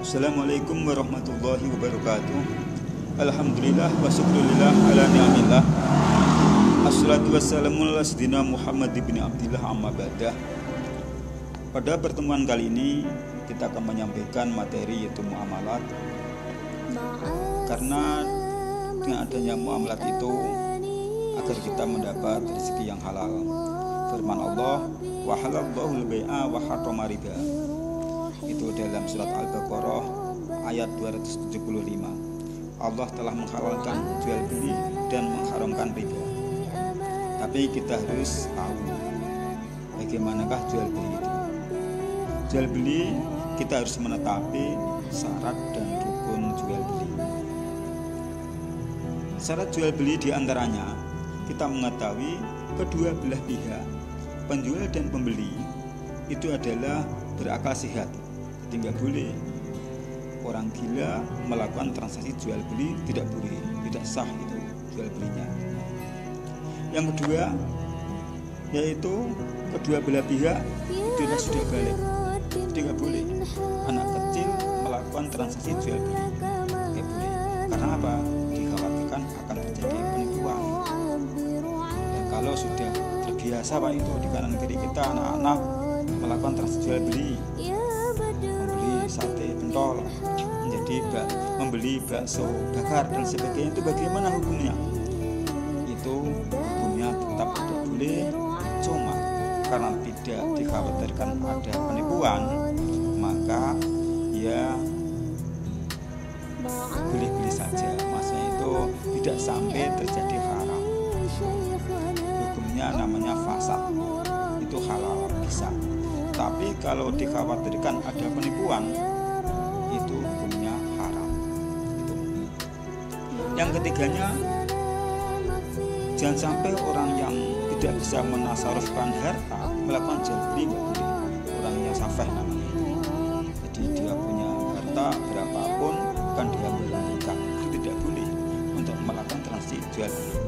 Assalamualaikum warahmatullahi wabarakatuh. Alhamdulillah wa syukrulillah ala ni'amillah. Assalatu wassalamu ala sayyidina Muhammad ibn Abdillah amma ba'dah. Pada pertemuan kali ini kita akan menyampaikan materi yaitu muamalat. Karena dengan adanya muamalat itu agar kita mendapat rezeki yang halal. Firman Allah, wa halallahu al-bai'a wa harrama riba. Itu dalam surat Al-Baqarah ayat 275. Allah telah menghalalkan jual beli dan mengharamkan riba. Tapi kita harus tahu bagaimanakah jual beli itu. Jual beli kita harus menetapi syarat dan rukun jual beli. Syarat jual beli diantaranya kita mengetahui kedua belah pihak, penjual dan pembeli, itu adalah berakal sehat. Jadi nggak boleh orang gila melakukan transaksi jual beli, tidak boleh, tidak sah itu jual belinya. Yang kedua yaitu kedua belah pihak itu sudah balik, jadi nggak boleh anak kecil melakukan transaksi jual beli, nggak boleh. Karena apa? Dikhawatirkan akan terjadi penipuan. Dan kalau sudah terbiasa Pak itu di kanan kiri kita anak-anak melakukan transaksi jual beli, sate pentol, menjadi membeli bakso bakar dan sebagainya, itu bagaimana hukumnya? Itu hukumnya tetap tidak boleh, cuma karena tidak dikhawatirkan ada penipuan, maka ya boleh-boleh saja, maksudnya itu tidak sampai terjadi haram. Hukumnya namanya fasad, itu halal bisa. Tapi kalau dikhawatirkan ada penipuan, itu hukumnya haram. Itu. Yang ketiganya, jangan sampai orang yang tidak bisa menasarufkan harta melakukan jual beli, nggak boleh. Orang yang safeh namanya itu. Jadi dia punya harta berapapun kan dia berangkat, itu tidak boleh untuk melakukan transaksi jual beli.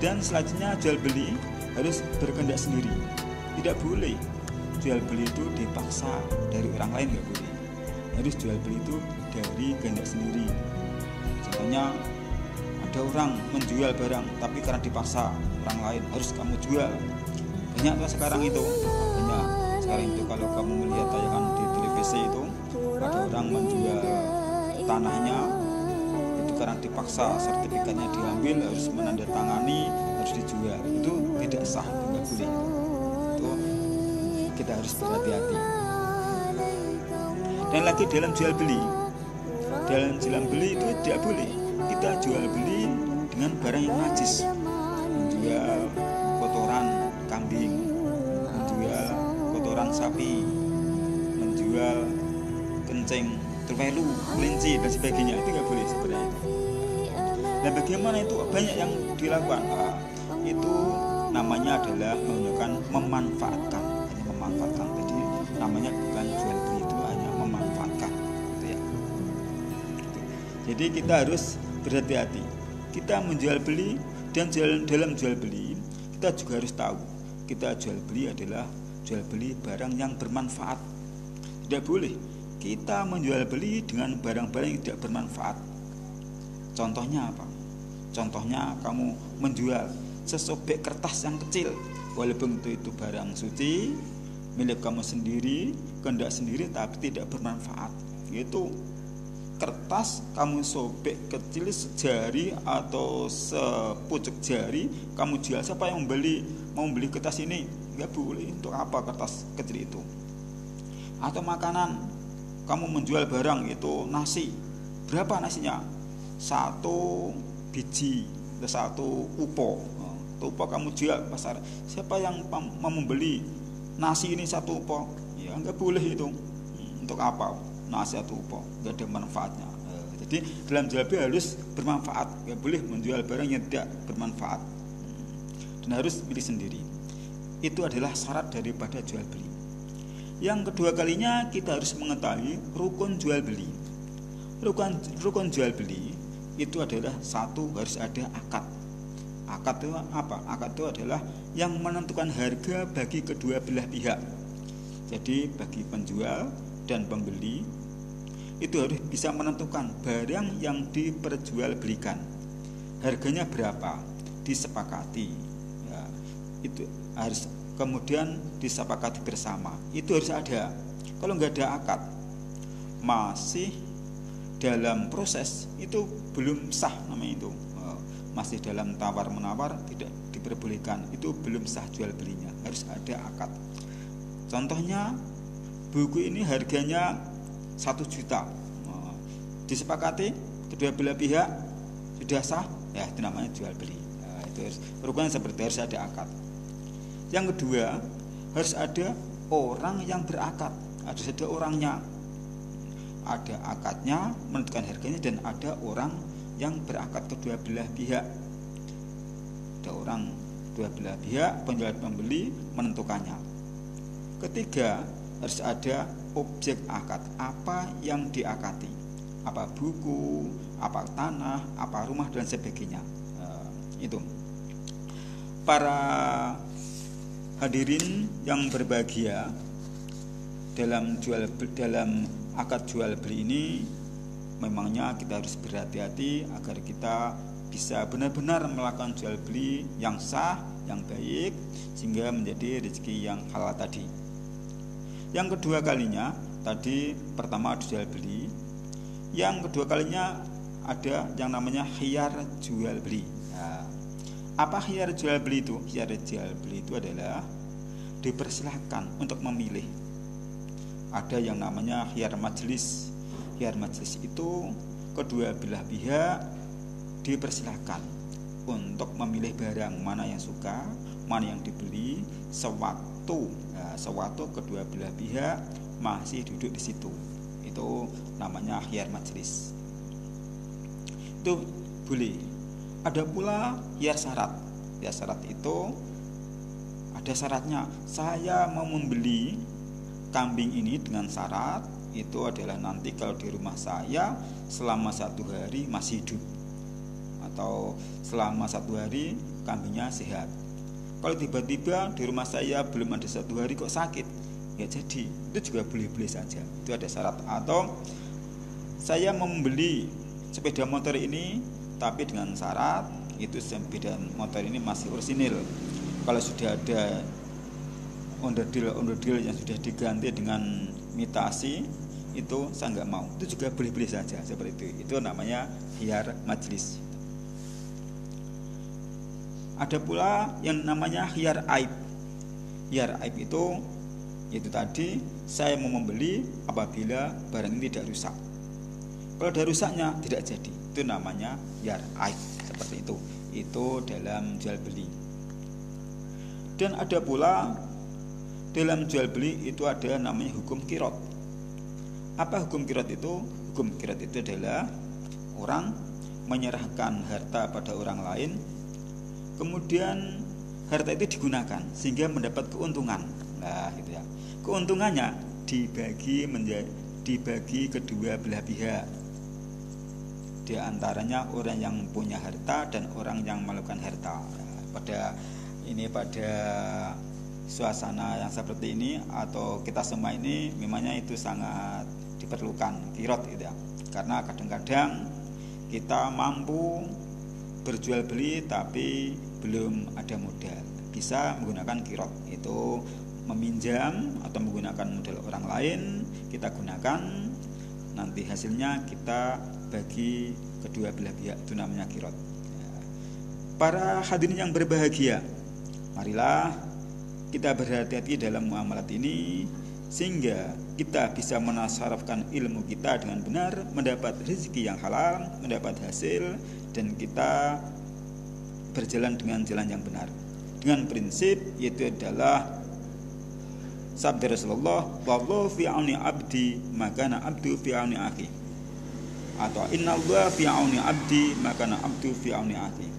Dan selanjutnya jual beli harus berkehendak sendiri. Tidak boleh jual beli itu dipaksa dari orang lain, nggak boleh. Harus jual beli itu dari kehendak sendiri. Contohnya ada orang menjual barang tapi karena dipaksa orang lain harus kamu jual. Banyak tuh sekarang itu, banyak sekarang itu kalau kamu melihat tayangan di televisi itu ada orang menjual tanahnya itu karena dipaksa, sertifikatnya diambil, harus menandatangani, harus dijual. Itu tidak sah, itu nggak boleh. Kita harus berhati-hati. Dan lagi dalam jual beli itu tidak boleh kita jual beli dengan barang yang najis, menjual kotoran kambing, menjual kotoran sapi, menjual kencing terpelu, kelinci dan sebagainya, itu nggak boleh seperti itu. Dan bagaimana itu banyak yang dilakukan, itu namanya adalah menggunakan memanfaatkan. Jadi namanya bukan jual beli, itu hanya memanfaatkan gitu ya. Jadi kita harus berhati-hati. Kita menjual beli dan dalam jual beli kita juga harus tahu kita jual beli adalah jual beli barang yang bermanfaat. Tidak boleh kita menjual beli dengan barang-barang yang tidak bermanfaat. Contohnya apa? Contohnya kamu menjual sesobek kertas yang kecil, walaupun itu barang suci milik kamu sendiri, kehendak sendiri, tapi tidak bermanfaat. Itu kertas kamu sobek kecil sejari atau sepucuk jari, kamu jual. Siapa yang mau beli kertas ini? Nggak boleh. Untuk apa kertas kecil itu? Atau makanan, kamu menjual barang itu nasi. Berapa nasinya? 1 biji, 1 upo. Upo kamu jual pasar. Siapa yang mau membeli nasi ini 1 upo? Ya nggak boleh itu. Untuk apa nasi 1 upo? Nggak ada manfaatnya. Jadi dalam jual beli harus bermanfaat, nggak boleh menjual barang yang tidak bermanfaat. Dan harus pilih sendiri. Itu adalah syarat daripada jual beli. Yang kedua kalinya kita harus mengetahui rukun jual beli. Rukun jual beli itu adalah satu, harus ada akad. Akad itu apa? Akad itu adalah yang menentukan harga bagi kedua belah pihak. Jadi bagi penjual dan pembeli itu harus bisa menentukan barang yang diperjualbelikan harganya berapa, disepakati ya, itu harus kemudian disepakati bersama, itu harus ada. Kalau nggak ada akad, masih dalam proses, itu belum sah namanya, itu masih dalam tawar menawar, tidak diperbolehkan, itu belum sah jual belinya, harus ada akad. Contohnya buku ini harganya 1 juta, disepakati kedua belah pihak sudah sah, ya itu namanya jual beli. Nah, itu harus rukun seperti harus ada akad. Yang kedua, harus ada orang yang berakad, harus ada orangnya, ada akadnya menentukan harganya, dan ada orang yang berakad kedua belah pihak. Ada orang kedua belah pihak, penjual pembeli menentukannya. Ketiga, harus ada objek akad, apa yang diakati, apa buku, apa tanah, apa rumah dan sebagainya. Itu para hadirin yang berbahagia, dalam akad jual beli ini memangnya kita harus berhati-hati agar kita bisa benar-benar melakukan jual beli yang sah, yang baik, sehingga menjadi rezeki yang halal tadi. Yang kedua kalinya, tadi pertama jual beli, yang kedua kalinya ada yang namanya khiyar jual beli. Nah, apa khiyar jual beli itu? Khiyar jual beli itu adalah dipersilahkan untuk memilih. Ada yang namanya khiyar majlis. Khiyar majlis itu kedua belah pihak dipersilahkan untuk memilih barang mana yang suka, mana yang dibeli sewaktu kedua belah pihak masih duduk di situ. Itu namanya khiyar majlis. Itu boleh. Ada pula khiyar syarat. Khiyar syarat itu ada syaratnya. Saya mau membeli kambing ini dengan syarat itu adalah nanti kalau di rumah saya selama 1 hari masih hidup, atau selama 1 hari kambingnya sehat. Kalau tiba-tiba di rumah saya belum ada 1 hari kok sakit, ya jadi itu juga boleh-boleh saja, itu ada syarat. Atau saya membeli sepeda motor ini tapi dengan syarat itu sepeda motor ini masih orisinil. Kalau sudah ada onderdil yang sudah diganti dengan imitasi, itu saya nggak mau, itu juga boleh-boleh saja seperti itu. Itu namanya khiyar majlis. Ada pula yang namanya khiyar aib. Khiyar aib itu tadi saya mau membeli apabila barang ini tidak rusak. Kalau ada rusaknya tidak jadi, itu namanya khiyar aib, seperti itu. Itu dalam jual beli. Dan ada pula dalam jual beli itu ada namanya hukum kirot. Apa hukum kirot itu? Hukum kirot itu adalah orang menyerahkan harta pada orang lain, kemudian harta itu digunakan sehingga mendapat keuntungan. Nah, gitu ya. Keuntungannya dibagi kedua belah pihak. Di antaranya orang yang punya harta dan orang yang melakukan harta. Pada suasana yang seperti ini atau kita semua ini memangnya itu sangat diperlukan kirot gitu ya. Karena kadang-kadang kita mampu berjual beli tapi belum ada modal, bisa menggunakan kirot, itu meminjam atau menggunakan modal orang lain, kita gunakan, nanti hasilnya kita bagi kedua belah pihak, itu namanya kirot. Para hadirin yang berbahagia, marilah kita berhati-hati dalam muamalat ini sehingga kita bisa menasarafkan ilmu kita dengan benar, mendapat rezeki yang halal, mendapat hasil, dan kita berjalan dengan jalan yang benar dengan prinsip yaitu adalah sabda Rasulullah, wallahu fi auni abdi makana abdu fi auni akhi, atau innallaha fi auni abdi makana abdu fi auni akhi.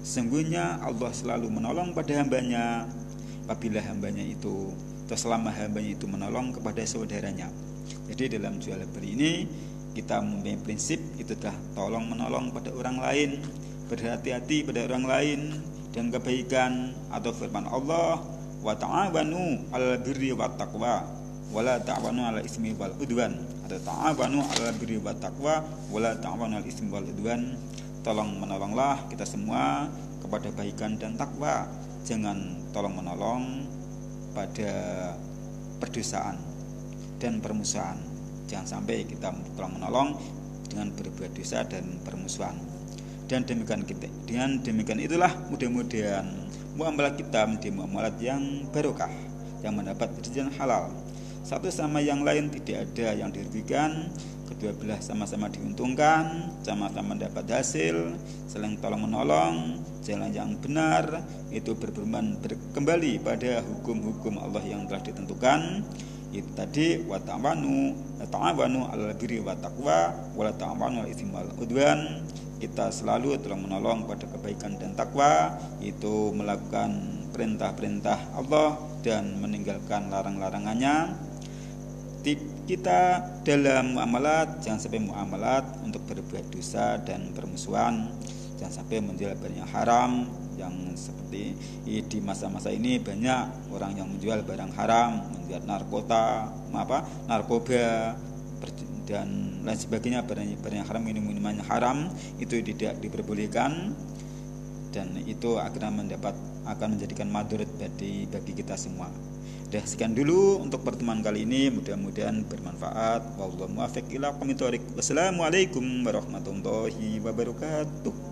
Sesungguhnya Allah selalu menolong pada hambanya apabila hambanya itu atau selama hambanya itu menolong kepada saudaranya. Jadi dalam jual beli ini kita mempunyai prinsip itu adalah tolong menolong pada orang lain, berhati-hati pada orang lain dan kebaikan, atau firman Allah, wa ta'awanu 'alal birri wat taqwa wala ta'awanu 'alal ismi wal udwan. Atau ta'awanu 'alal birri wat taqwa wala ta'awanu 'alal ismi wal udwan. Tolong menolonglah kita semua kepada kebaikan dan takwa. Jangan tolong menolong pada perdosaan dan permusuhan. Jangan sampai kita tolong menolong dengan berbuat dosa dan permusuhan. Dan demikian itulah mudah-mudahan muamalah kita menjadi muamalah yang barokah, yang mendapat rezeki halal. Satu sama yang lain tidak ada yang dirugikan, kedua belah sama-sama diuntungkan, sama-sama mendapat hasil, saling tolong menolong. Jalan yang benar itu kembali pada hukum-hukum Allah yang telah ditentukan. Itu tadi wa ta'awanu 'alal birri wat taqwa wa la ta'awanu 'alal itsmi wal udwan. Kita selalu tolong menolong pada kebaikan dan takwa, itu melakukan perintah-perintah Allah dan meninggalkan larang-larangannya. Kita dalam muamalat jangan sampai muamalat untuk berbuat dosa dan permusuhan. Jangan sampai menjual barang yang haram, yang seperti di masa-masa ini banyak orang yang menjual barang haram, menjual narkoba dan lain sebagainya, barang yang haram, minuman yang haram, itu tidak diperbolehkan, dan itu akan menjadikan madharat bagi kita semua. Sekian dulu untuk pertemuan kali ini, mudah-mudahan bermanfaat. Wallahu muwaffiq ila aqwamit thoriq. Wassalamualaikum warahmatullahi wabarakatuh.